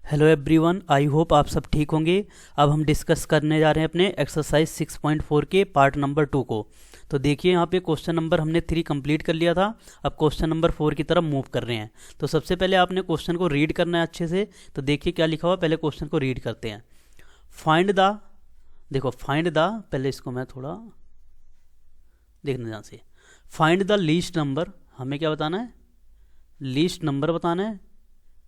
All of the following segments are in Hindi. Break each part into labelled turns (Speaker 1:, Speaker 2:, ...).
Speaker 1: हेलो एवरीवन, आई होप आप सब ठीक होंगे। अब हम डिस्कस करने जा रहे हैं अपने एक्सरसाइज 6.4 के पार्ट नंबर 2 को। तो देखिए यहाँ पे क्वेश्चन नंबर हमने 3 कंप्लीट कर लिया था। अब क्वेश्चन नंबर 4 की तरफ मूव कर रहे हैं। तो सबसे पहले आपने क्वेश्चन को रीड करना है अच्छे से। तो देखिए क्या लिखा हुआ, पहले क्वेश्चन को रीड करते हैं। फाइंड द, देखो फाइंड द, पहले इसको मैं थोड़ा देखने ध्यान से। फाइंड द लीस्ट नंबर, हमें क्या बताना है, लीस्ट नंबर बताना है।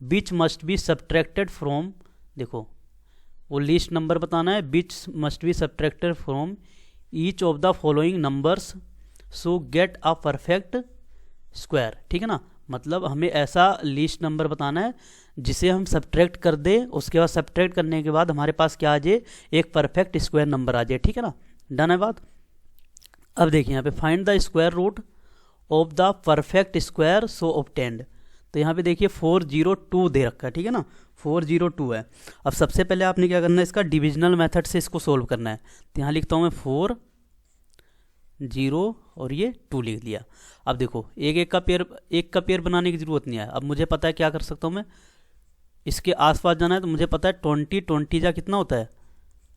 Speaker 1: विच मस्ट बी सब्ट्रैक्टेड फ्रॉम, देखो वो लीस्ट नंबर बताना है। विच must be subtracted from each of the following numbers so gate a perfect square. ठीक है ना, मतलब हमें ऐसा लीस्ट नंबर बताना है जिसे हम सब्ट्रैक्ट कर दे, उसके बाद सब्ट्रैक्ट करने के बाद हमारे पास क्या आ जाए, एक परफेक्ट स्क्वायर नंबर आ जाए। ठीक है ना, डन है बात। अब देखिए यहाँ पे find the square root of the perfect square so obtained. तो यहाँ पे देखिए 402 दे रखा है। ठीक है ना, 402 है। अब सबसे पहले आपने क्या करना है, इसका डिविजनल मेथड से इसको सोल्व करना है। तो यहाँ लिखता हूँ मैं 4 0 और ये 2 लिख दिया। अब देखो एक का पेयर बनाने की ज़रूरत नहीं है। अब मुझे पता है क्या कर सकता हूँ मैं, इसके आसपास जाना है। तो मुझे पता है 20 जा कितना होता है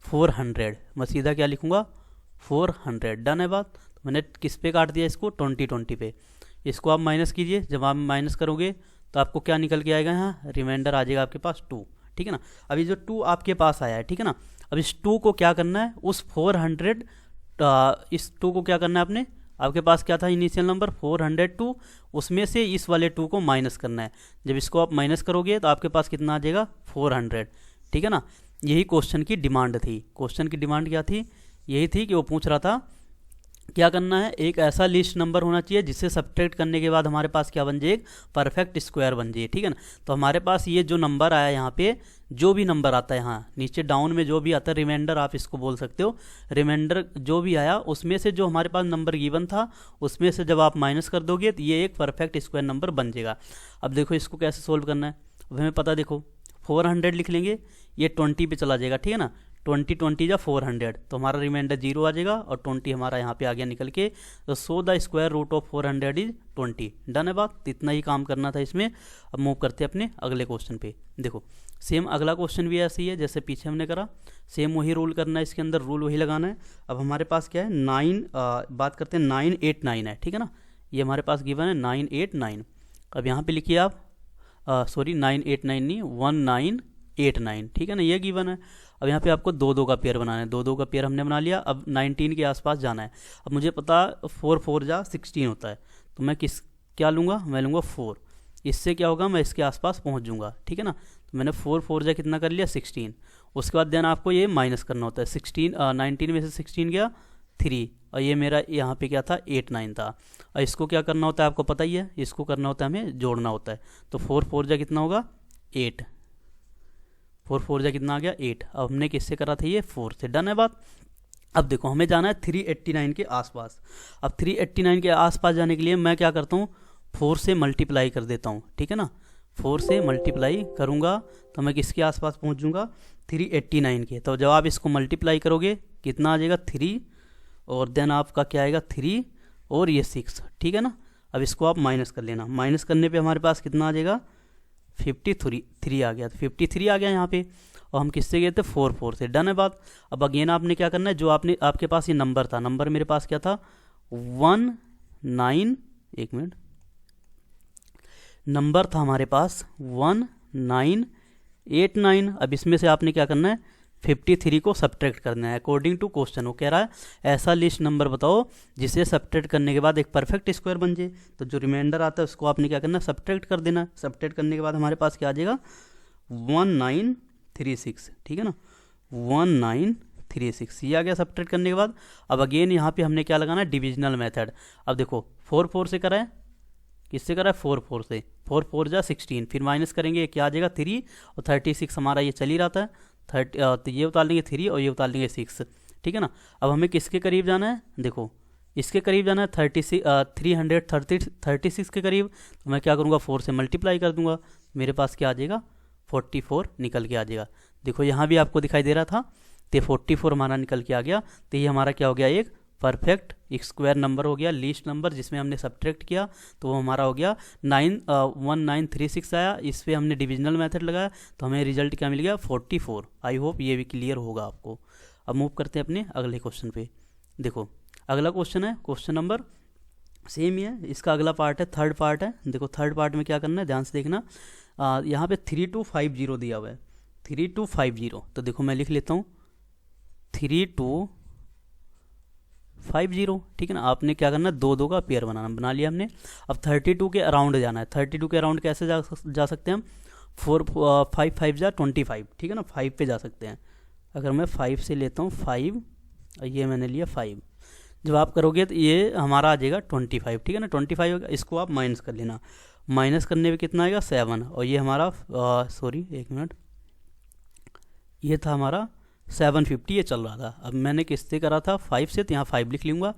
Speaker 1: 400। मैं सीधा क्या लिखूँगा 400। डन है बात। तो मैंने किस पे काट दिया इसको, 20 पे। इसको आप माइनस कीजिए, जब आप माइनस करोगे तो आपको क्या निकल के आएगा, यहाँ रिमाइंडर आ जाएगा आपके पास 2। ठीक है ना, अभी जो 2 आपके पास आया है, ठीक है ना, अब इस 2 को क्या करना है, उस 400 इस 2 को क्या करना है आपने, आपके पास क्या था इनिशियल नंबर 402, उसमें से इस वाले 2 को माइनस करना है। जब इसको आप माइनस करोगे तो आपके पास कितना आ जाएगा 400। ठीक है ना, यही क्वेश्चन की डिमांड थी। क्वेश्चन की डिमांड क्या थी, यही थी कि वो पूछ रहा था क्या करना है, एक ऐसा लिस्ट नंबर होना चाहिए जिससे सब्ट्रैक्ट करने के बाद हमारे पास क्या बन जाए, एक परफेक्ट स्क्वायर बन जाए। ठीक है ना, तो हमारे पास ये जो नंबर आया यहाँ पे, जो भी नंबर आता है यहाँ नीचे डाउन में जो भी आता है, रिमाइंडर आप इसको बोल सकते हो, रिमाइंडर जो भी आया उसमें से जो हमारे पास नंबर गिवन था उसमें से जब आप माइनस कर दोगे तो ये एक परफेक्ट स्क्वायर नंबर बन जाएगा। अब देखो इसको कैसे सोल्व करना है, अब हमें पता, देखो 400 लिख लेंगे, ये 20 पे चला जाएगा। ठीक है ना, 20 जा 400, तो हमारा रिमाइंडर 0 आ जाएगा और 20 हमारा यहाँ पे आ गया निकल के। तो so the square root of 400 is 20। Done है बात, तो इतना ही काम करना था इसमें। अब मूव करते हैं अपने अगले क्वेश्चन पे। देखो सेम अगला क्वेश्चन भी ऐसे ही है जैसे पीछे हमने करा, सेम वही रूल करना है, इसके अंदर रूल वही लगाना है। अब हमारे पास क्या है, 9 बात करते हैं 989 है। ठीक है ना, ये हमारे पास गिवन है 989। अब यहाँ पर लिखिए आप, सॉरी 989 नहीं, 1989। ठीक है ना, ये गिवन है। अब यहाँ पे आपको 2 का पेयर बनाना है, 2 का पेयर हमने बना लिया। अब 19 के आसपास जाना है। अब मुझे पता 4 जा 16 होता है, तो मैं क्या लूँगा, मैं लूँगा 4। इससे क्या होगा, मैं इसके आसपास पहुँच जाऊँगा। ठीक है ना, तो मैंने 4 जा कितना कर लिया 16। उसके बाद देन आपको ये माइनस करना होता है। 19 में से 16 गया 3, और ये मेरा यहाँ पे क्या था 89 था। और इसको क्या करना होता है आपको पता ही है, इसको करना होता है हमें जोड़ना होता है। तो 4 जा कितना होगा 8, 4 जा कितना आ गया 8। अब हमने किससे करा था, ये 4 से। डन है बात। अब देखो हमें जाना है 389 के आसपास। अब 389 के आसपास जाने के लिए मैं क्या करता हूँ, 4 से मल्टीप्लाई कर देता हूँ। ठीक है ना, 4 से मल्टीप्लाई करूँगा तो मैं किसके आसपास पहुँच जाऊँगा, 389 के। तो जब आप इसको मल्टीप्लाई करोगे कितना आ जाएगा 3, और देन आपका क्या आएगा 3 और ये 6। ठीक है ना, अब इसको आप माइनस कर लेना। माइनस करने पर हमारे पास कितना आ जाएगा 53 आ गया। तो 53 आ गया यहाँ पे, और हम किससे गए थे 4 से। डन है बात। अब अगेन आपने क्या करना है, जो आपके पास ये नंबर था, नंबर मेरे पास क्या था 19, एक मिनट, नंबर था हमारे पास 1989। अब इसमें से आपने क्या करना है 53 को सब्ट्रैक्ट करना है अकॉर्डिंग टू क्वेश्चन। वो कह रहा है ऐसा लिस्ट नंबर बताओ जिसे सब्ट्रैक्ट करने के बाद एक परफेक्ट स्क्वायर बन जाए। तो जो रिमाइंडर आता है उसको आपने क्या करना है सब्ट्रैक्ट कर देना। सब्ट्रैक्ट करने के बाद हमारे पास क्या आ जाएगा 1936। ठीक है ना, 1936 ये आ गया सब्ट्रैक्ट करने के बाद। अब अगेन यहाँ पे हमने क्या लगाना है, डिविजनल मेथड। अब देखो 4 से करा है, किससे करा है 4 से, 4 जा 16, फिर माइनस करेंगे क्या आ जाएगा 3, और 36 हमारा ये चल ही रहा था 30, तो ये उतार लेंगे 3 और ये उतार लेंगे 6। ठीक है ना, अब हमें किसके करीब जाना है, देखो इसके करीब जाना है 336 के करीब। तो मैं क्या करूँगा 4 से मल्टीप्लाई कर दूंगा, मेरे पास क्या आ जाएगा 44 निकल के आ जाएगा। देखो यहाँ भी आपको दिखाई दे रहा था, तो 44 हमारा निकल के आ गया। तो ये हमारा क्या हो गया, एक परफेक्ट स्क्वायर नंबर हो गया, लीस्ट नंबर जिसमें हमने सब्ट्रैक्ट किया तो वो हमारा हो गया 1936 आया। इस पर हमने डिविजनल मेथड लगाया तो हमें रिजल्ट क्या मिल गया 44। आई होप ये भी क्लियर होगा आपको। अब मूव करते हैं अपने अगले क्वेश्चन पे। देखो अगला क्वेश्चन है क्वेश्चन नंबर सेम ही है, इसका अगला पार्ट है, थर्ड पार्ट है। देखो थर्ड पार्ट में क्या करना है, ध्यान से देखना। यहाँ पे 3250 दिया हुआ है, 3250। तो देखो मैं लिख लेता हूँ 3250, ठीक है ना। आपने क्या करना है, दो दो का पेयर बना लिया हमने। अब 32 के अराउंड जाना है। 32 के अराउंड कैसे जा सकते हैं हम, 5 5 जा 25, ठीक है ना, 5 पे जा सकते हैं। अगर मैं 5 से लेता हूँ 5, ये मैंने लिया 5, जब आप करोगे तो ये हमारा आ जाएगा 25, ठीक है ना, 25। इसको आप माइनस कर लेना, माइनस करने पे कितना आएगा 7, और ये हमारा सॉरी एक मिनट, ये था हमारा 750 ये चल रहा था। अब मैंने किससे करा था 5 से, तो यहाँ 5 लिख लूँगा।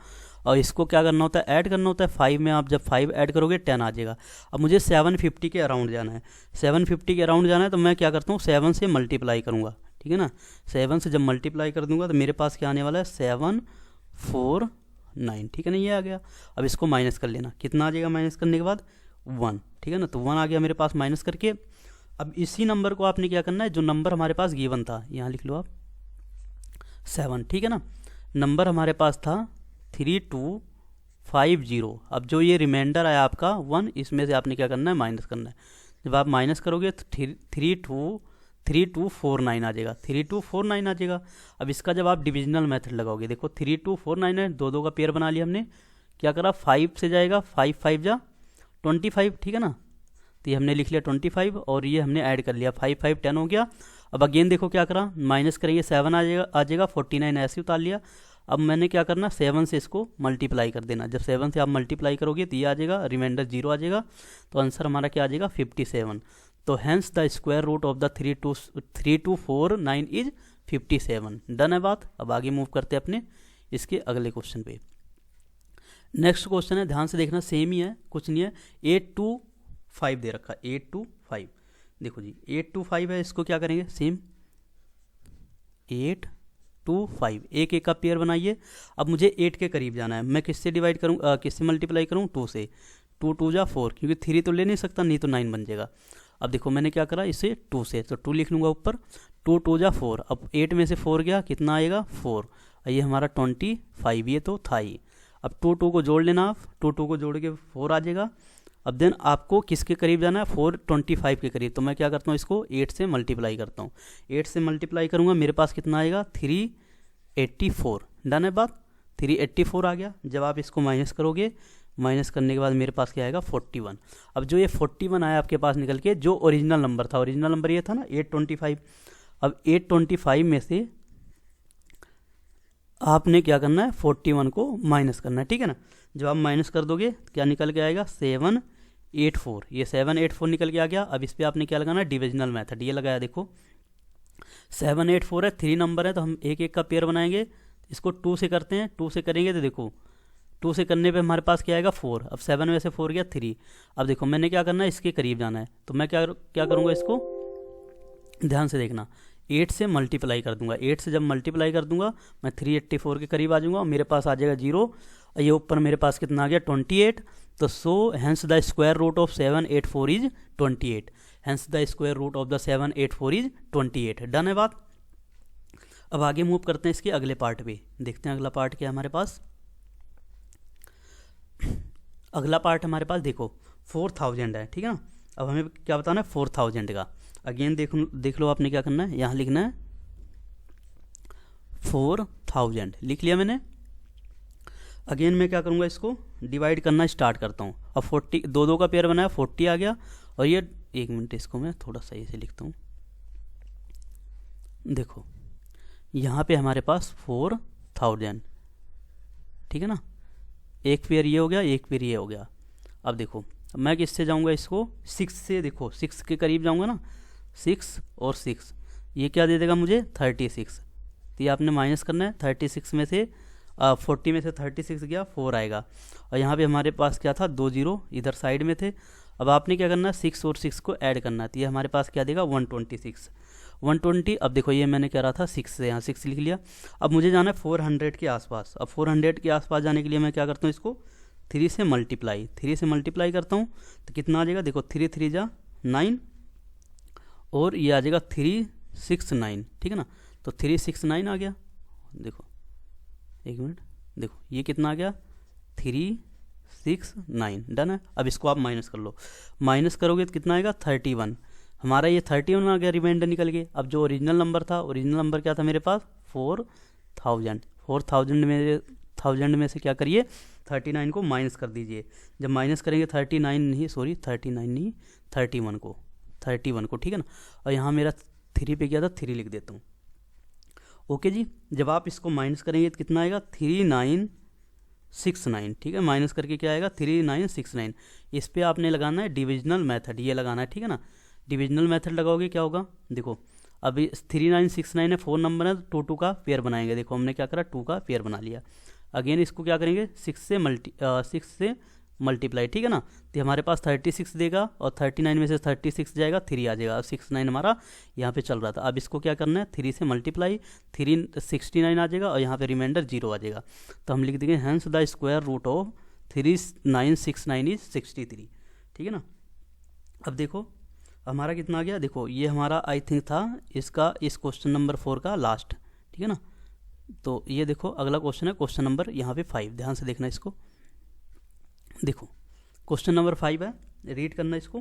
Speaker 1: और इसको क्या करना होता है, ऐड करना होता है 5 में। आप जब 5 ऐड करोगे 10 आ जाएगा। अब मुझे 750 के अराउंड जाना है, 750 के अराउंड जाना है, तो मैं क्या करता हूँ 7 से मल्टीप्लाई करूँगा, ठीक है ना। 7 से जब मल्टीप्लाई कर दूंगा तो मेरे पास क्या आने वाला है 749, ठीक है ना, ये आ गया। अब इसको माइनस कर लेना, कितना आ जाएगा माइनस करने के बाद 1, ठीक है ना। तो 1 आ गया मेरे पास माइनस करके। अब इसी नंबर को आपने क्या करना है, जो नंबर हमारे पास गिवन था, यहाँ लिख लो आप 7, ठीक है ना। नंबर हमारे पास था 3250। अब जो ये रिमाइंडर आया आपका 1, इसमें से आपने क्या करना है माइनस करना है। जब आप माइनस करोगे तो 3249 आ जाएगा, 3249 आ जाएगा। अब इसका जब आप डिविजनल मेथड लगाओगे, देखो 3249 है, दो दो का पेयर बना लिया हमने। क्या करा 5 से जाएगा, 5 5 जा 25, ठीक है ना। तो ये हमने लिख लिया 25, और ये हमने ऐड कर लिया 5 5 10 हो गया। अब अगेन देखो क्या करा, माइनस करेंगे 7 आ जाएगा 49 ऐसे उतार लिया। अब मैंने क्या करना 7 से इसको मल्टीप्लाई कर देना। जब 7 से आप मल्टीप्लाई करोगे तो ये आ जाएगा, रिमाइंडर 0 आ जाएगा। तो आंसर हमारा क्या आ जाएगा 57। तो hence the square root of the 3249 is 57। Done है बात। अब आगे मूव करते हैं अपने इसके अगले क्वेश्चन पे। नेक्स्ट क्वेश्चन है, ध्यान से देखना, सेम ही है, कुछ नहीं है। 825 दे रखा, 825। देखो जी 825 है, इसको क्या करेंगे सेम 825, एक एक का पेयर बनाइए। अब मुझे 8 के करीब जाना है, मैं किससे डिवाइड करूँ, किससे मल्टीप्लाई करूँ, 2 से। 2 2 जा 4, क्योंकि 3 तो ले नहीं सकता, नहीं तो 9 बन जाएगा। अब देखो मैंने क्या करा, इसे 2 से, तो 2 लिख लूँगा ऊपर। 2 2 जा 4, अब 8 में से 4 गया, कितना आएगा 4, ये हमारा 25, ये तो था ही। अब 2 2 को जोड़ लेना आप, 2 2 को जोड़ के 4 आ जाएगा। अब देन आपको किसके करीब जाना है, 425 के करीब। तो मैं क्या करता हूँ, इसको 8 से मल्टीप्लाई करता हूँ। 8 से मल्टीप्लाई करूँगा, मेरे पास कितना आएगा 384। डन है बात, 384 आ गया। जब आप इसको माइनस करोगे, माइनस करने के बाद मेरे पास क्या आएगा 41। अब जो ये 41 आया आपके पास निकल के, जो ओरिजिनल नंबर था, ओरिजिनल नंबर ये था ना 825। अब 825 में से आपने क्या करना है 41 को माइनस करना है, ठीक है ना। जब आप माइनस कर दोगे क्या निकल के आएगा 784, ये 784 निकल के आ गया। अब इस पर आपने क्या लगाना है डिविजनल मेथड, ये लगाया। देखो 784 है, 3 नंबर है, तो हम एक एक का पेयर बनाएंगे। इसको 2 से करते हैं, 2 से करेंगे तो देखो 2 से करने पे हमारे पास क्या आएगा 4। अब 7 में से 4 गया 3। अब देखो मैंने क्या करना है, इसके करीब जाना है। तो मैं क्या करूँगा, इसको ध्यान से देखना, 8 से मल्टीप्लाई कर दूंगा। 8 से जब मल्टीप्लाई कर दूंगा मैं 384 के करीब आ जाऊँगा, और मेरे पास आ जाएगा 0। ये ऊपर मेरे पास कितना आ गया 28। तो so hence the square root of 784 is 28। Hence the square root of the 784 is 28। Done है बात। अब आगे मूव करते हैं इसके अगले पार्ट पे, देखते हैं अगला पार्ट क्या है हमारे पास। अगला पार्ट हमारे पास देखो 4000 है, ठीक है ना। अब हमें क्या बताना है 4000 का। अगेन देख लो आपने क्या करना है, यहाँ लिखना है 4000, लिख लिया मैंने। अगेन मैं क्या करूँगा, इसको डिवाइड करना स्टार्ट करता हूँ। अब 40, दो दो का पेयर बनाया, 40 आ गया। और ये एक मिनट, इसको मैं थोड़ा सही से लिखता हूँ। देखो यहाँ पे हमारे पास 4000, ठीक है ना। एक पेयर ये हो गया, एक पेयर ये हो गया। अब देखो मैं किससे जाऊँगा, इसको 6 से, देखो 6 के करीब जाऊँगा ना, 6 और 6, ये क्या दे देगा मुझे 36। तो ये आपने माइनस करना है। 36 में से 40 में से 36 गया, 4 आएगा। और यहाँ पे हमारे पास क्या था 2 0 इधर साइड में थे। अब आपने क्या करना है, 6 और 6 को ऐड करना है, तो ये हमारे पास क्या देगा 126 120। अब देखो ये मैंने कह रहा था 6 से, यहाँ 6 लिख लिया। अब मुझे जाना है 400 के आसपास। अब 400 के आसपास जाने के लिए मैं क्या करता हूँ, इसको 3 से मल्टीप्लाई करता हूँ, तो कितना आ जाएगा, देखो 3 3 जा 9 और ये आ जाएगा 369, ठीक है ना। तो 369 आ गया, देखो एक मिनट, देखो ये कितना आ गया 369, डन है। अब इसको आप माइनस कर लो, माइनस करोगे तो कितना आएगा 31। हमारा ये 31 आ गया, रिमाइंडर निकल गए। अब जो ओरिजिनल नंबर था, ओरिजिनल नंबर क्या था मेरे पास 4000 में से क्या करिए 39 को माइनस कर दीजिए। जब माइनस करेंगे 31 को, ठीक है ना। और यहाँ मेरा 3 पे गया था, 3 लिख देता हूँ। ओके जी, जब आप इसको माइनस करेंगे तो कितना आएगा 3969, ठीक है। माइनस करके क्या आएगा 3969। इस पे आपने लगाना है डिविजनल मेथड, ये लगाना है, ठीक है ना। डिविजनल मेथड लगाओगे क्या होगा, देखो अभी 3969 है, 4 नंबर है, तो 2 का पेयर बनाएंगे। देखो हमने क्या करा, 2 का पेयर बना लिया। अगेन इसको क्या करेंगे 6 से मल्टीप्लाई, ठीक है ना। तो हमारे पास 36 देगा और 39 में से 36 जाएगा, 3 आ जाएगा। 69 हमारा यहाँ पे चल रहा था। अब इसको क्या करना है 3 से मल्टीप्लाई, 369 आ जाएगा और यहाँ पे रिमाइंडर 0 आ जाएगा। तो हम लिख देंगे hence the square root of 3969 is 63, ठीक है ना। अब देखो हमारा कितना आ गया, देखो ये हमारा आई थिंक था इसका, इस क्वेश्चन नंबर 4 का लास्ट, ठीक है ना। तो ये देखो अगला क्वेश्चन है क्वेश्चन नंबर यहाँ पे 5, ध्यान से देखना इसको। देखो क्वेश्चन नंबर 5 है, रीड करना इसको।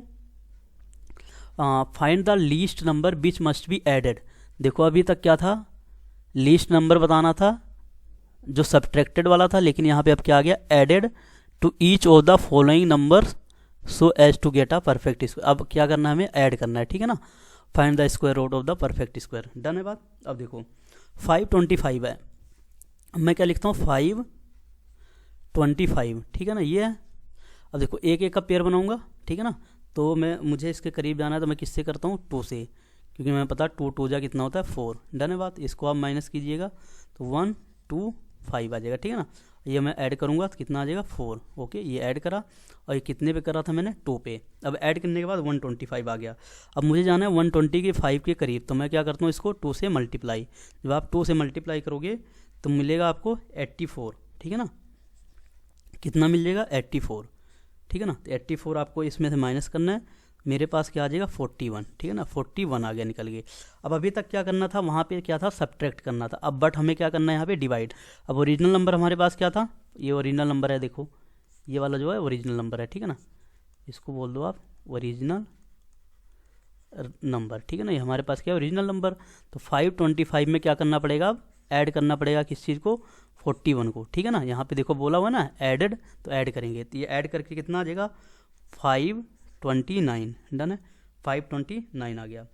Speaker 1: Find the least number which must be added. देखो अभी तक क्या था, लीस्ट नंबर बताना था जो सब्ट्रैक्टेड वाला था, लेकिन यहाँ पे अब क्या आ गया added to each of the following numbers so as to get a perfect square. अब क्या करना है हमें ऐड करना है, ठीक है ना। Find the square root of the perfect square, done है बात। अब देखो 525 है, मैं क्या लिखता हूँ 525, ठीक है ना, ये है। अब देखो एक एक का पेयर बनाऊंगा, ठीक है ना। तो मुझे इसके करीब जाना है, तो मैं किससे करता हूँ 2 से, क्योंकि मैं पता 2 2 जा कितना होता है 4, डन है बात। इसको आप माइनस कीजिएगा तो 1 2 5 आ जाएगा, ठीक है ना। ये मैं ऐड करूंगा तो कितना आ जाएगा 4, ओके। ये ऐड करा और ये कितने पे करा था मैंने 2 पे। अब ऐड करने के बाद 125 आ गया। अब मुझे जाना है 120 के 5 के करीब, तो मैं क्या करता हूँ इसको 2 से मल्टीप्लाई। जब आप 2 से मल्टीप्लाई करोगे तो मिलेगा आपको 84, ठीक है ना। कितना मिल जाएगा 84, ठीक है ना। तो 84 आपको इसमें से माइनस करना है, मेरे पास क्या आ जाएगा 41, ठीक है ना। 41 आ गया निकल गए। अब अभी तक क्या करना था, वहाँ पे क्या था सब्ट्रैक्ट करना था। अब बट हमें क्या करना है यहाँ पे डिवाइड। अब ओरिजिनल नंबर हमारे पास क्या था, ये ओरिजिनल नंबर है, देखो ये वाला जो है ओरिजिनल नंबर है, ठीक है ना। इसको बोल दो आप ओरिजिनल नंबर, ठीक है ना। ये हमारे पास क्या है ओरिजिनल नंबर। तो 525 में क्या करना पड़ेगा, अब ऐड करना पड़ेगा किस चीज़ को 41 को, ठीक है ना। यहाँ पे देखो बोला हुआ ना एडेड, तो ऐड करेंगे तो ये ऐड करके कितना आ जाएगा 529, डन है। 529 आ गया।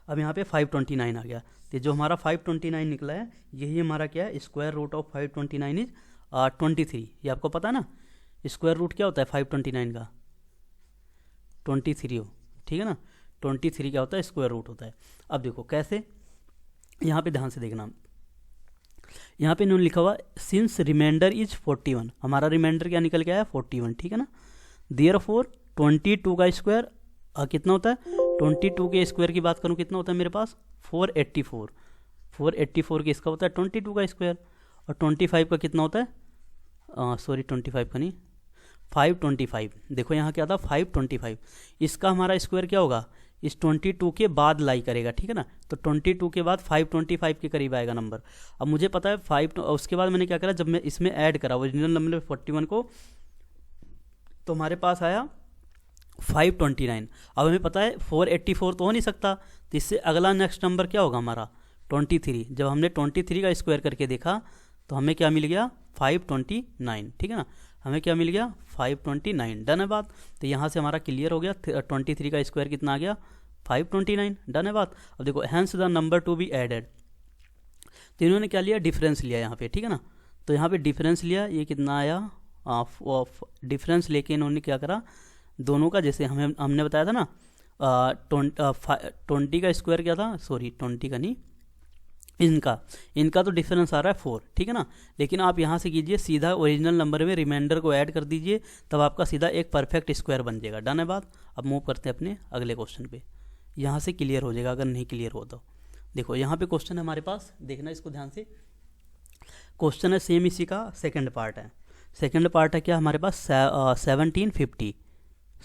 Speaker 1: अब यहाँ पे 529 आ गया, तो जो हमारा 529 निकला है यही हमारा क्या है स्क्वायर रूट ऑफ 529 इज 23। ये आपको पता है ना स्क्वायर रूट क्या होता है 529 का 23 हो, ठीक है ना। 23 क्या होता है स्क्वायर रूट होता है। अब देखो कैसे, यहाँ पे ध्यान से देखना, यहाँ पे इन्होंने लिखा हुआ सिंस रिमाइंडर इज 41, हमारा रिमाइंडर क्या निकल के आया 41, ठीक है ना। देयरफॉर 22 का स्क्वायर कितना होता है 22 के स्क्वायर की बात करूँ कितना होता है मेरे पास 484 के इसका होता है 22 का स्क्वायर, और 25 का कितना होता है सॉरी 25 का नहीं 525। देखो यहाँ क्या था 525, इसका हमारा स्क्वायर क्या होगा इस 22 के बाद लाई करेगा, ठीक है ना। तो 22 के बाद 525 के करीब आएगा नंबर। अब मुझे पता है 5 उसके बाद मैंने क्या करा, जब मैं इसमें ऐड करा ओरिजिनल नंबर 41 को, तो हमारे पास आया 529। अब हमें पता है 484 तो हो नहीं सकता, तो इससे अगला नेक्स्ट नंबर क्या होगा हमारा 23। जब हमने 23 का स्क्वायर करके देखा तो हमें क्या मिल गया 529, ठीक है ना। हमें क्या मिल गया 529, डन है बात। तो यहाँ से हमारा क्लियर हो गया 23 का स्क्वायर कितना आ गया 529, डन है बात। अब देखो hence the number to be added, तो इन्होंने क्या लिया डिफरेंस लिया यहाँ पे, ठीक है ना। तो यहाँ पे डिफरेंस लिया, ये कितना आया डिफरेंस लेके इन्होंने क्या करा दोनों का, जैसे हमने बताया था ना 20 का स्क्वायर क्या था, सॉरी 20 का नहीं इनका इनका तो डिफरेंस आ रहा है 4, ठीक है ना। लेकिन आप यहाँ से कीजिए सीधा ओरिजिनल नंबर में रिमाइंडर को ऐड कर दीजिए, तब आपका सीधा एक परफेक्ट स्क्वायर बन जाएगा। डन है बात। अब मूव करते हैं अपने अगले क्वेश्चन पे, यहाँ से क्लियर हो जाएगा, अगर नहीं क्लियर हो तो देखो यहाँ पे क्वेश्चन है हमारे पास, देखना इसको ध्यान से। क्वेश्चन है सेम इसी का सेकंड पार्ट है। सेकंड पार्ट है क्या हमारे पास 1750,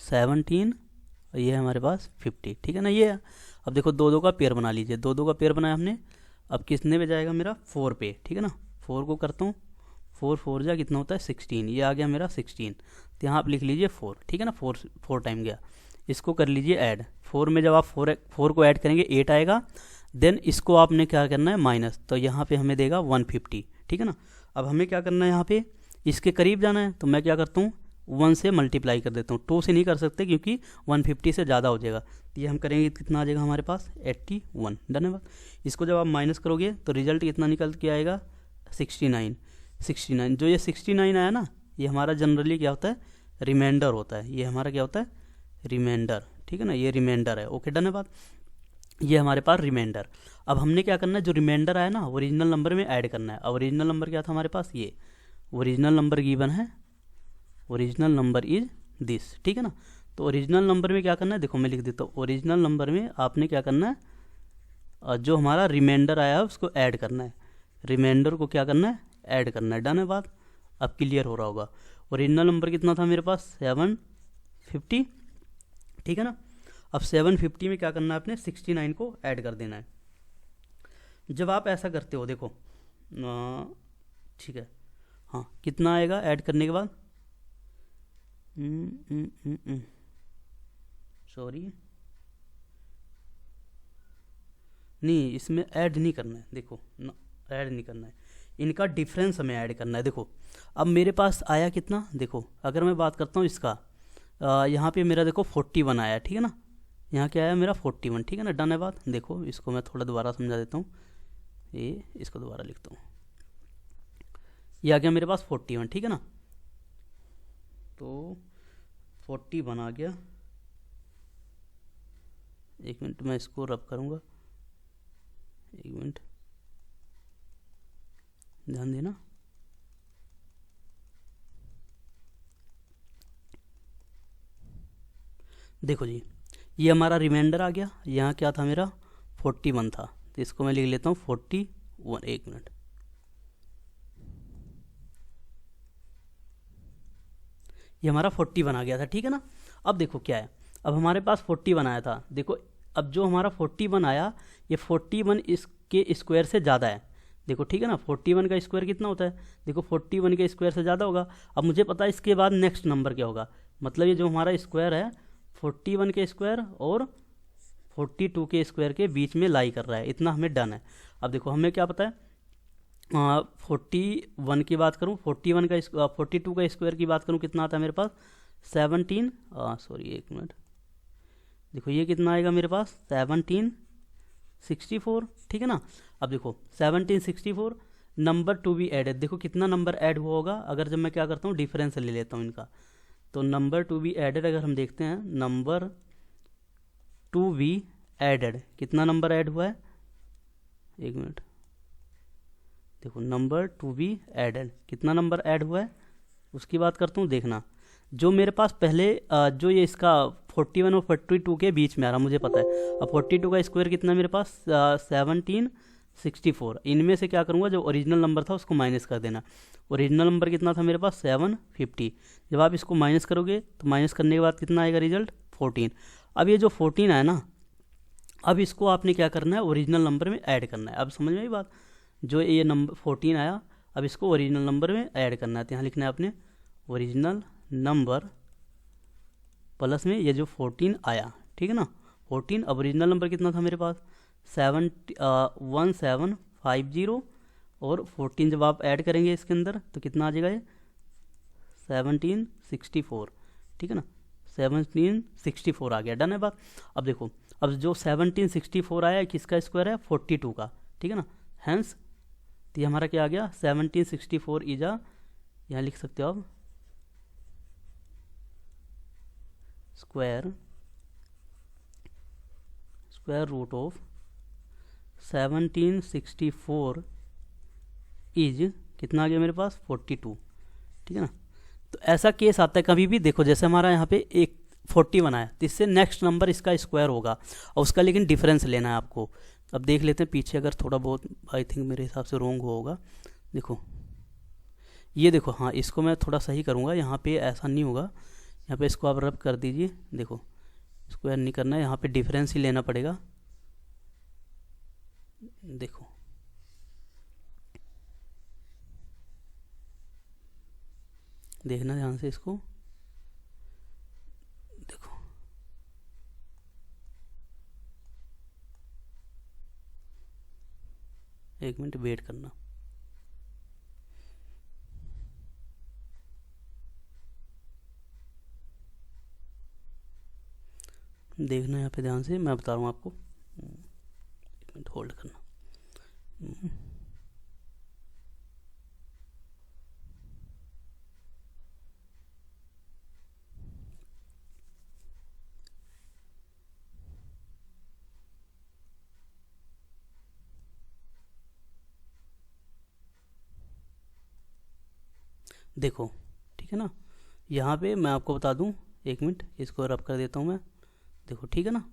Speaker 1: 17 ये है हमारे पास 50, ठीक है ना ये है। अब देखो दो दो का पेयर बना लीजिए, दो दो का पेयर बनाया हमने। अब किसने पे जाएगा मेरा 4 पे, ठीक है ना। 4 को करता हूँ, 4 4 जा कितना होता है 16, ये आ गया मेरा 16। तो यहाँ आप लिख लीजिए 4, ठीक है ना। 4 टाइम गया, इसको कर लीजिए ऐड। 4 में जब आप 4 को ऐड करेंगे 8 आएगा। देन इसको आपने क्या करना है माइनस, तो यहाँ पे हमें देगा 150, ठीक है ना। अब हमें क्या करना है यहाँ पे इसके करीब जाना है, तो मैं क्या करता हूँ 1 से मल्टीप्लाई कर देता हूँ। 2 से नहीं कर सकते क्योंकि 150 से ज़्यादा हो जाएगा। तो ये हम करेंगे कितना आ जाएगा हमारे पास 81। धन्यवाद। इसको जब आप माइनस करोगे तो रिजल्ट कितना निकल के आएगा 69। जो ये 69 आया ना, ये हमारा जनरली क्या होता है रिमाइंडर होता है। ये हमारा क्या होता है रिमाइंडर, ठीक है ना, ये रिमाइंडर है। ओके धन्यवाद। ये हमारे पास रिमाइंडर। अब हमने क्या करना है, जो रिमाइंडर आया ना ओरिजिनल नंबर में ऐड करना है। अब ओरिजिनल नंबर क्या था हमारे पास, ये ओरिजिनल नंबर गिवन है, ओरिजिनल नंबर इज दिस, ठीक है ना। तो ओरिजिनल नंबर में क्या करना है, देखो मैं लिख देता हूँ। ओरिजिनल नंबर में आपने क्या करना है, जो हमारा रिमाइंडर आया है उसको ऐड करना है। रिमाइंडर को क्या करना है ऐड करना है। डन है बात। अब क्लियर हो रहा होगा। ओरिजिनल नंबर कितना था मेरे पास 750, ठीक है ना। अब 750 में क्या करना है आपने 69 को ऐड कर देना है। जब आप ऐसा करते हो देखो ठीक है, हाँ कितना आएगा ऐड करने के बाद, सॉरी नहीं, इसमें ऐड नहीं करना है, देखो ना ऐड नहीं करना है, इनका डिफरेंस हमें ऐड करना है। देखो अब मेरे पास आया कितना, देखो अगर मैं बात करता हूँ इसका, यहाँ पे मेरा देखो 41 आया, ठीक है ना। यहाँ क्या आया मेरा 41, ठीक है ना। डन है बात। देखो इसको मैं थोड़ा दोबारा समझा देता हूँ, ये इसको दोबारा लिखता हूँ। ये आ गया मेरे पास 41, ठीक है ना। तो 41 आ गया। एक मिनट मैं इसको रब करूँगा, एक मिनट ध्यान देना। देखो जी ये हमारा रिमाइंडर आ गया। यहाँ क्या था मेरा 41 था, तो इसको मैं लिख लेता हूँ 41। एक मिनट, ये हमारा 41 आ गया था, ठीक है ना। अब देखो क्या है, अब हमारे पास 41 आया था। देखो अब जो हमारा 41 आया, ये 41 इसके स्क्वायर से ज़्यादा है। देखो ठीक है ना, 41 का स्क्वायर कितना होता है, देखो 41 के स्क्वायर से ज़्यादा होगा। अब मुझे पता है इसके बाद नेक्स्ट नंबर क्या होगा, मतलब ये जो हमारा स्क्वायर है 41 के स्क्वायर और 42 के स्क्वायर के बीच में लाई कर रहा है, इतना हमें डन है। अब देखो हमें क्या पता है 41 की बात करूँ, 41 का 42 का स्क्वायर की बात करूँ कितना आता है मेरे पास 17, सॉरी एक मिनट, देखो ये कितना आएगा मेरे पास 1764, ठीक है ना। अब देखो 1764 नंबर टू बी एडेड, देखो कितना नंबर ऐड हुआ होगा अगर जब मैं क्या करता हूँ डिफरेंस ले लेता हूँ इनका। तो नंबर टू बी एडेड अगर हम देखते हैं, नंबर टू बी एडेड कितना नंबर ऐड हुआ है, एक मिनट, देखो नंबर टू बी एडेड कितना नंबर ऐड हुआ है उसकी बात करता हूँ। देखना जो मेरे पास पहले जो ये इसका 41 और 42 के बीच में आ रहा मुझे पता है। अब 42 का स्क्वायर कितना मेरे पास 1764, इनमें से क्या करूँगा जो ओरिजिनल नंबर था उसको माइनस कर देना। ओरिजिनल नंबर कितना था मेरे पास 750, जब आप इसको माइनस करोगे तो माइनस करने के बाद कितना आएगा रिजल्ट 14। अब ये जो 14 आया ना, अब इसको आपने क्या करना है ओरिजिनल नंबर में ऐड करना है। अब समझ में आई बात, जो ये नंबर 14 आया अब इसको ओरिजिनल नंबर में ऐड करना है। तो यहाँ लिखना है आपने ओरिजिनल नंबर प्लस में ये जो 14 आया, ठीक है ना 14। अब ओरिजिनल नंबर कितना था मेरे पास 1750 और 14 जब आप ऐड करेंगे इसके अंदर तो कितना आ जाएगा ये 1764, ठीक है ना 1764 आ गया। डन है बात। अब देखो अब जो 1764 आया किसका स्क्वायर है 42 का, ठीक है ना, हैंस तो ये हमारा क्या आ गया 1764 इजा, यहाँ लिख सकते हो आप स्क्वायर रूट ऑफ 1764 इज कितना आ गया मेरे पास 42, ठीक है ना। तो ऐसा केस आता है कभी भी, देखो जैसे हमारा यहाँ पे एक 41 आया तो इससे नेक्स्ट नंबर इसका स्क्वायर होगा और उसका लेकिन डिफरेंस लेना है आपको। अब देख लेते हैं पीछे, अगर थोड़ा बहुत आई थिंक मेरे हिसाब से रॉन्ग होगा। देखो ये देखो, हाँ इसको मैं थोड़ा सही करूँगा, यहाँ पे ऐसा नहीं होगा, यहाँ पे इसको आप रब कर दीजिए। देखो स्क्वायर नहीं करना है, यहाँ पे डिफरेंस ही लेना पड़ेगा। देखो देखना ध्यान से इसको, देखो एक मिनट वेट करना। देखना यहाँ पे ध्यान से, मैं बता रहा हूँ आपको, एक मिनट होल्ड करना। देखो ठीक है ना, यहाँ पे मैं आपको बता दूँ, एक मिनट इसको रब कर देता हूँ मैं। देखो ठीक है ना,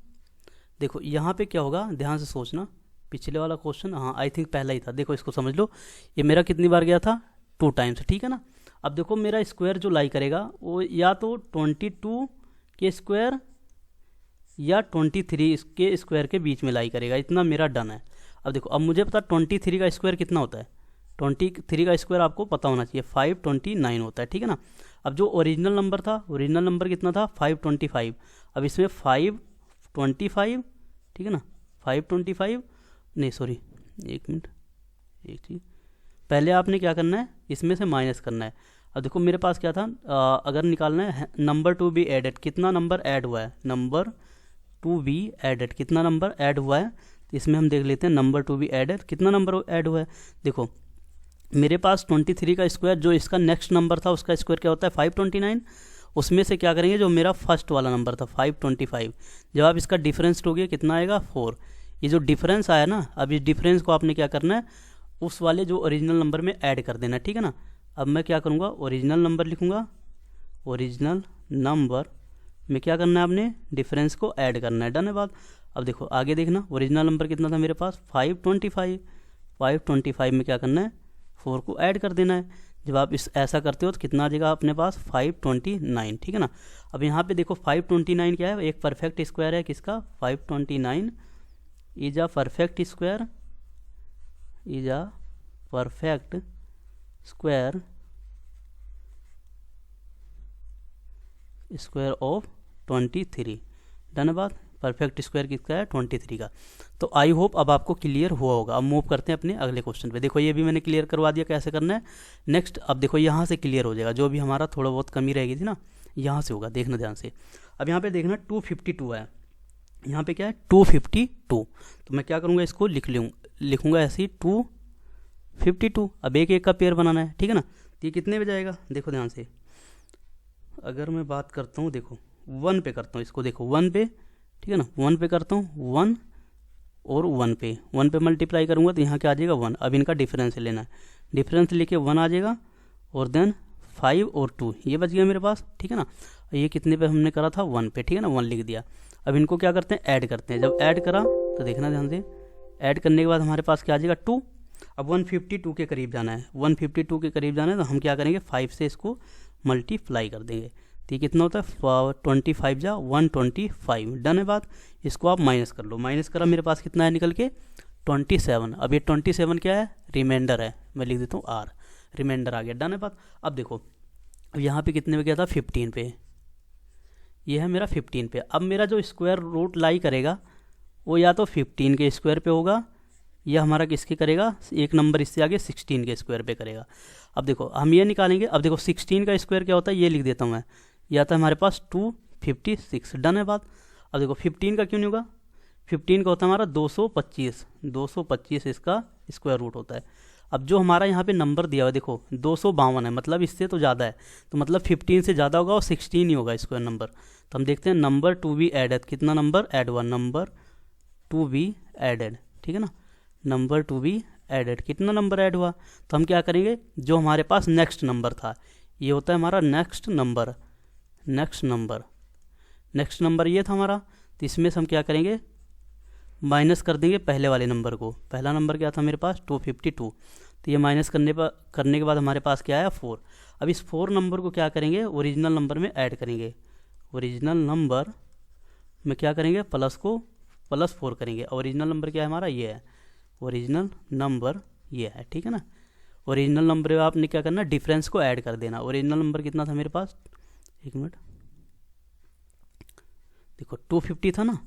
Speaker 1: देखो यहाँ पे क्या होगा, ध्यान से सोचना। पिछले वाला क्वेश्चन, हाँ आई थिंक पहला ही था, देखो इसको समझ लो, ये मेरा कितनी बार गया था 2 टाइम्स, ठीक है ना। अब देखो मेरा स्क्वायर जो लाई करेगा वो या तो 22 के स्क्वायर या 23 के स्क्वायर के बीच में लाई करेगा, इतना मेरा डन है। अब देखो, अब मुझे पता 23 का स्क्वायर कितना होता है, 23 का स्क्वायर आपको पता होना चाहिए 529 होता है, ठीक है ना। अब जो ओरिजिनल नंबर था, ओरिजिनल नंबर कितना था 525, अब इसमें 525, ठीक है ना, 525 नहीं सॉरी, एक मिनट, एक चीज़ पहले आपने क्या करना है, इसमें से माइनस करना है। अब देखो मेरे पास क्या था, अगर निकालना है नंबर टू बी एडेड, कितना नंबर ऐड हुआ है, नंबर टू बी एडेड, कितना नंबर ऐड हुआ है, तो इसमें हम देख लेते हैं नंबर टू बी एडेड, कितना नंबर ऐड हुआ है। देखो मेरे पास 23 का स्क्वायर, जो इसका नेक्स्ट नंबर था उसका स्क्वायर क्या होता है 529, उसमें से क्या करेंगे जो मेरा फर्स्ट वाला नंबर था 525, जब आप इसका डिफरेंस लोगे कितना आएगा 4। ये जो डिफरेंस आया ना, अब इस डिफरेंस को आपने क्या करना है उस वाले जो ओरिजिनल नंबर में ऐड कर देना, ठीक है ना। अब मैं क्या करूँगा, ओरिजिनल नंबर लिखूँगा, ओरिजिनल नंबर में क्या करना है आपने डिफरेंस को ऐड करना है, डन है बात। अब देखो आगे देखना, ओरिजिनल नंबर कितना था मेरे पास 525, 525 में क्या करना है 4 को ऐड कर देना है। जब आप इस ऐसा करते हो तो कितना आ जाएगा अपने पास 529, ठीक है ना। अब यहाँ पे देखो 529 क्या है, एक परफेक्ट स्क्वायर है किसका 529 is a perfect square, is a perfect square, square of 23, done है बात। परफेक्ट स्क्वायर किसका है 23 का। तो आई होप अब आपको क्लियर हुआ होगा। अब मूव करते हैं अपने अगले क्वेश्चन पे। देखो ये भी मैंने क्लियर करवा दिया कैसे करना है। नेक्स्ट अब देखो यहाँ से क्लियर हो जाएगा, जो भी हमारा थोड़ा बहुत कमी रह गई थी ना यहाँ से होगा, देखना ध्यान से। अब यहाँ पे देखना 252 है, यहाँ पे क्या है 252, तो मैं क्या करूँगा इसको लिखूँगा ऐसे ही 252। अब एक एक का पेयर बनाना है, ठीक है ना। तो ये कितने पे जाएगा देखो ध्यान से, अगर मैं बात करता हूँ देखो 1 पे करता हूँ इसको, देखो 1 पे, ठीक है ना, 1 पे करता हूँ 1 और 1 पे मल्टीप्लाई करूँगा तो यहाँ क्या आ जाएगा 1। अब इनका डिफरेंस लेना है, डिफरेंस लेके 1 आ जाएगा और देन 5 और 2 ये बच गया मेरे पास, ठीक है ना। ये कितने पे हमने करा था 1 पे, ठीक है ना, 1 लिख दिया। अब इनको क्या करते हैं ऐड करते हैं, जब ऐड करा तो देखना ध्यान से, ऐड करने के बाद हमारे पास क्या आ जाएगा 2। अब 152 के करीब जाना है, 152 के करीब जाना है तो हम क्या करेंगे 5 से इसको मल्टीप्लाई कर देंगे। तो ये कितना होता है 25 जा 125, डन है बात। इसको आप माइनस कर लो, माइनस करा मेरे पास कितना है निकल के 27। अब ये 27 क्या है रिमाइंडर है, मैं लिख देता हूँ आर, रिमाइंडर आ गया, डन है बात। अब देखो अब यहाँ पे कितने पे गया था 15 पे, ये है मेरा 15 पे। अब मेरा जो स्क्वायर रूट लाई करेगा वो या तो 15 के स्क्वायर पे होगा या हमारा किसके करेगा एक नंबर इससे आगे 16 के स्क्वायर पे करेगा। अब देखो हम ये निकालेंगे, अब देखो 16 का स्क्वायर क्या होता है ये लिख देता हूँ मैं, या तो हमारे पास 256, डन है बात। अब देखो 15 का क्यों नहीं होगा, 15 का होता है हमारा 225, 225 इसका स्क्वायर रूट होता है। अब जो हमारा यहाँ पे नंबर दिया हुआ है देखो 252 है, मतलब इससे तो ज़्यादा है, तो मतलब 15 से ज़्यादा होगा और 16 ही होगा स्क्वायर नंबर। तो हम देखते हैं नंबर टू बी एडेड, कितना नंबर ऐड हुआ, नंबर टू बी एडेड, ठीक है ना, नंबर टू बी एडेड। कितना नंबर ऐड हुआ, तो हम क्या करेंगे, जो हमारे पास नेक्स्ट नंबर था, ये होता है हमारा next number, next number, next number ये था हमारा, तो इसमें से हम क्या करेंगे, माइनस कर देंगे पहले वाले नंबर को। पहला नंबर क्या था मेरे पास 252, तो ये माइनस करने के बाद हमारे पास क्या आया 4। अब इस 4 नंबर को क्या करेंगे, ओरिजिनल नंबर में ऐड करेंगे। ओरिजिनल नंबर में क्या करेंगे, प्लस को प्लस 4 करेंगे। ओरिजिनल नंबर क्या है हमारा, ये है ओरिजिनल नंबर, ये है, ठीक है ना। ओरिजिनल नंबर में आपने क्या करना, डिफरेंस को ऐड कर देना। ओरिजिनल नंबर कितना था मेरे पास, एक मिनट, देखो 250 था ना,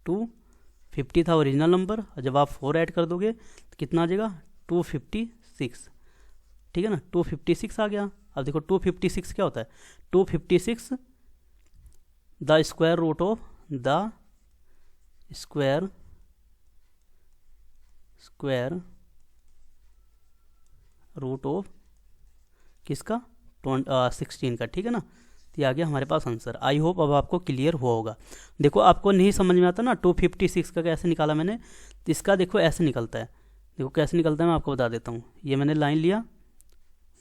Speaker 1: 250 था ओरिजिनल नंबर, और जब आप 4 ऐड कर दोगे तो कितना आ जाएगा 256, ठीक है ना, 256 आ गया। अब देखो 256 क्या होता है, 256 the square root of the square root of किसका, 16 का, ठीक है ना। तो ये आ गया हमारे पास आंसर। आई होप अब आपको क्लियर हुआ होगा। देखो आपको नहीं समझ में आता ना 256 का कैसे निकाला मैंने, तो इसका देखो ऐसे निकलता है। देखो कैसे निकलता है मैं आपको बता देता हूँ। ये मैंने लाइन लिया,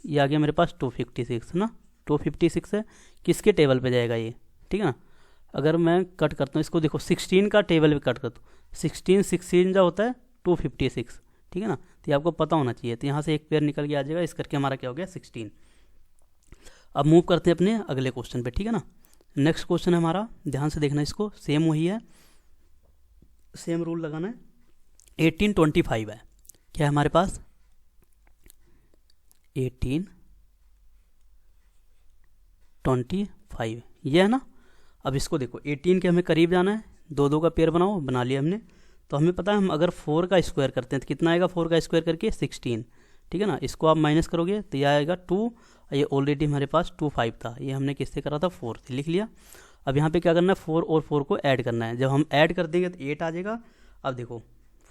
Speaker 1: ये आ गया मेरे पास 256 ना, 256 है, किसके टेबल पे जाएगा ये, ठीक है ना। अगर मैं कट करता हूँ इसको, देखो 16 का टेबल पे कट करता हूँ, 16 जो होता है 256, ठीक है ना। तो ये आपको पता होना चाहिए। तो यहाँ से एक पेयर निकल के आ जाएगा, इस करके हमारा क्या हो गया 16। अब मूव करते हैं अपने अगले क्वेश्चन पे, ठीक है ना। नेक्स्ट क्वेश्चन है हमारा, ध्यान से देखना इसको, सेम वही है, सेम रूल लगाना है। 1825 है, क्या है हमारे पास 1825, ये है ना। अब इसको देखो 18 के हमें करीब जाना है, दो दो का पेयर बनाओ, बना लिया हमने। तो हमें पता है हम अगर 4 का स्क्वायर करते हैं तो कितना आएगा, 4 का स्क्वायर करके 16, ठीक है ना। इसको आप माइनस करोगे तो यह आएगा 2, ये ऑलरेडी हमारे पास 25 था, ये हमने किससे करा था 4 से, लिख लिया। अब यहाँ पे क्या करना है, 4 और 4 को ऐड करना है। जब हम ऐड कर देंगे तो 8 आ जाएगा। अब देखो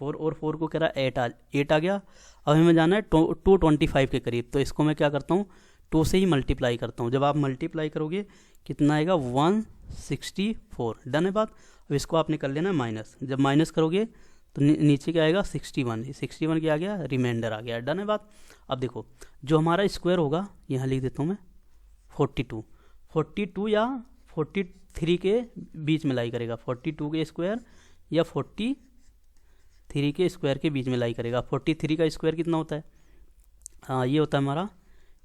Speaker 1: 4 और 4 को कह रहा है 8 आ गया। अब हमें जाना है 225 के करीब, तो इसको मैं क्या करता हूँ 2 से ही मल्टीप्लाई करता हूँ। जब आप मल्टीप्लाई करोगे कितना आएगा 164, डन है बात। अब इसको आपने कर लेना है माइनस, जब माइनस करोगे तो नीचे क्या आएगा 61, 61 क्या आ गया, रिमाइंडर आ गया, डन है बात। अब देखो जो हमारा स्क्वायर होगा, यहाँ लिख देता हूँ मैं 42 या 43 के बीच में लाई करेगा, 42 के स्क्वायर या 43 के स्क्वायर के बीच में लाई करेगा। 43 का स्क्वायर कितना होता है, हाँ ये होता है हमारा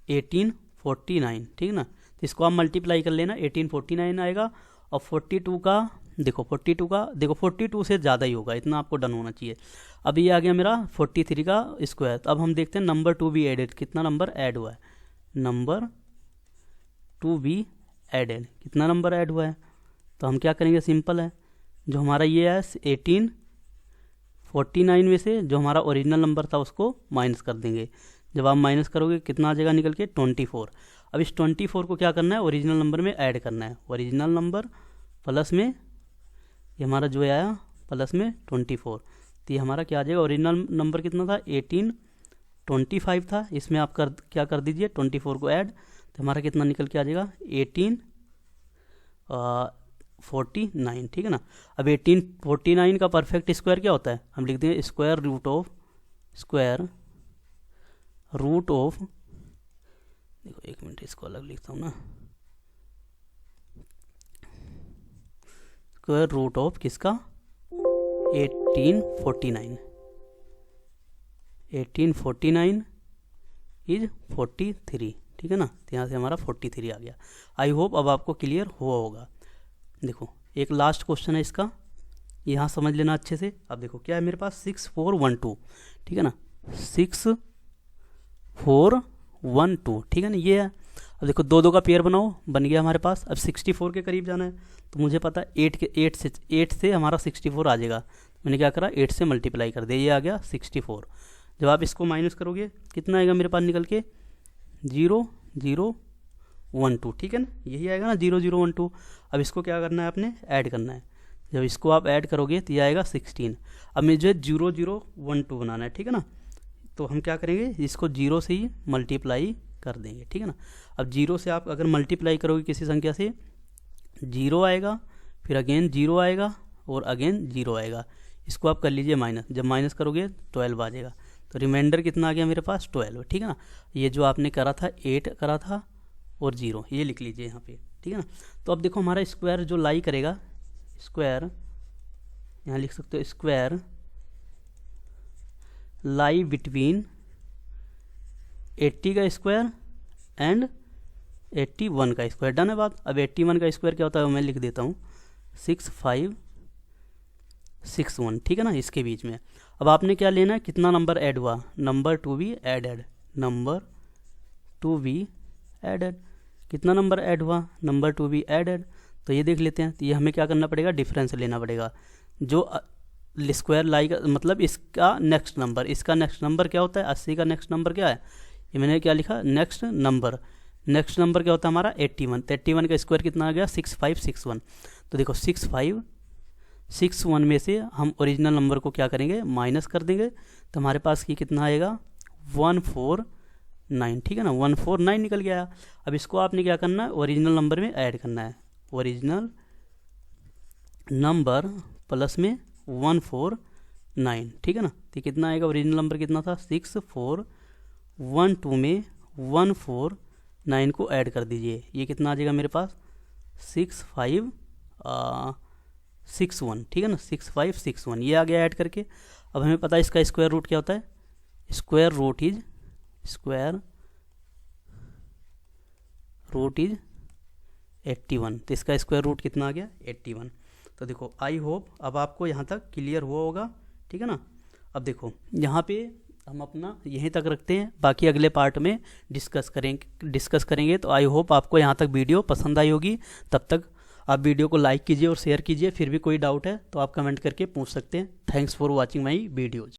Speaker 1: 1849, ठीक है ना। तो इसको आप मल्टीप्लाई कर लेना, 1849 आएगा। और 42 का देखो 42 से ज़्यादा ही होगा, इतना आपको डन होना चाहिए। अब ये आ गया मेरा 43 का स्क्वायर। तो अब हम देखते हैं नंबर 2 भी एडेड, कितना नंबर ऐड हुआ है, नंबर 2 भी एडेड, कितना नंबर ऐड हुआ है। तो हम क्या करेंगे, सिंपल है, जो हमारा ये है 1849 में से जो हमारा ओरिजिनल नंबर था उसको माइनस कर देंगे। जब आप माइनस करोगे कितना आ जाएगा निकल के 24। अब इस 24 को क्या करना है, ओरिजिनल नंबर में ऐड करना है। ओरिजिनल नंबर प्लस में ये हमारा जो आया प्लस में 24, तो ये हमारा क्या आ जाएगा, ओरिजिनल नंबर कितना था 1825 था, इसमें आप क्या कर दीजिए 24 को ऐड, तो हमारा कितना निकल के आ जाएगा 1849, ठीक है ना। अब 1849 का परफेक्ट स्क्वायर क्या होता है, हम लिख देंगे स्क्वायर रूट ऑफ देखो एक मिनट इसको अलग लिखता हूँ ना, स्क्वायर रूट ऑफ किसका 1849 इज 43, ठीक है ना। तो यहाँ से हमारा 43 आ गया। आई होप अब आपको क्लियर हुआ होगा। देखो एक लास्ट क्वेश्चन है इसका, यहाँ समझ लेना अच्छे से। अब देखो क्या है मेरे पास 6412, ठीक है ना, 6412, ठीक है ना, ये है। अब देखो दो दो का पेयर बनाओ, बन गया हमारे पास। अब 64 के करीब जाना है, तो मुझे पता है 8 से हमारा 64 आ जाएगा। मैंने क्या करा 8 से मल्टीप्लाई कर दिया, ये आ गया 64। जब आप इसको माइनस करोगे कितना आएगा मेरे पास निकल के 0012, ठीक है ना, यही आएगा ना 0012। अब इसको क्या करना है आपने ऐड करना है। जब इसको आप ऐड करोगे तो ये आएगा 16। अब मुझे 0012 बनाना है, ठीक है ना। तो हम क्या करेंगे, इसको 0 से ही मल्टीप्लाई कर देंगे, ठीक है ना। अब 0 से आप अगर मल्टीप्लाई करोगे किसी संख्या से 0 आएगा, फिर अगेन 0 आएगा और अगेन 0 आएगा। इसको आप कर लीजिए माइनस, जब माइनस करोगे 12 आ जाएगा। तो रिमाइंडर कितना आ गया मेरे पास 12, ठीक है ना। ये जो आपने करा था 8 करा था और 0, ये लिख लीजिए यहाँ पे, ठीक है ना। तो अब देखो हमारा स्क्वायर जो लाई करेगा, स्क्वायर यहाँ लिख सकते हो, स्क्वायर लाई बिटवीन 80 का स्क्वायर एंड 81 का स्क्वायर। डन है बात। अब 81 का स्क्वायर क्या होता है मैं लिख देता हूँ 6561, ठीक है ना, इसके बीच में। अब आपने क्या लेना है, कितना नंबर ऐड हुआ, number to be added, number to be added, कितना नंबर ऐड हुआ, नंबर टू बी एडेड। तो ये देख लेते हैं। तो ये हमें क्या करना पड़ेगा, डिफरेंस लेना पड़ेगा। जो स्क्वायर लाई का मतलब इसका नेक्स्ट नंबर, इसका नेक्स्ट नंबर क्या होता है, 80 का नेक्स्ट नंबर क्या है, ये मैंने क्या लिखा, नेक्स्ट नंबर। नेक्स्ट नंबर क्या होता है हमारा 81। तो 81 का स्क्वायर कितना आ गया 6561। तो देखो 6561 में से हम ओरिजिनल नंबर को क्या करेंगे, माइनस कर देंगे। तो हमारे पास ये कितना आएगा 149, ठीक है ना, 149 निकल गया। अब इसको आपने क्या करना है, ओरिजिनल नंबर में ऐड करना है, ओरिजिनल नंबर प्लस में 149, ठीक है ना। तो कितना आएगा, ओरिजिनल नंबर कितना था 6412 में 149 को ऐड कर दीजिए, ये कितना आ जाएगा मेरे पास 6561, ठीक है ना, 6561 ये आ गया ऐड करके। अब हमें पता है इसका स्क्वायर रूट क्या होता है, स्क्वायर रूट इज 81। तो इसका स्क्वायर रूट कितना आ गया 81। तो देखो आई होप अब आपको यहाँ तक क्लियर हुआ होगा, ठीक है ना। अब देखो यहाँ पे हम अपना यहीं तक रखते हैं, बाकी अगले पार्ट में डिस्कस करेंगे। तो आई होप आपको यहाँ तक वीडियो पसंद आई होगी। तब तक आप वीडियो को लाइक कीजिए और शेयर कीजिए। फिर भी कोई डाउट है तो आप कमेंट करके पूछ सकते हैं। Thanks for watching my videos.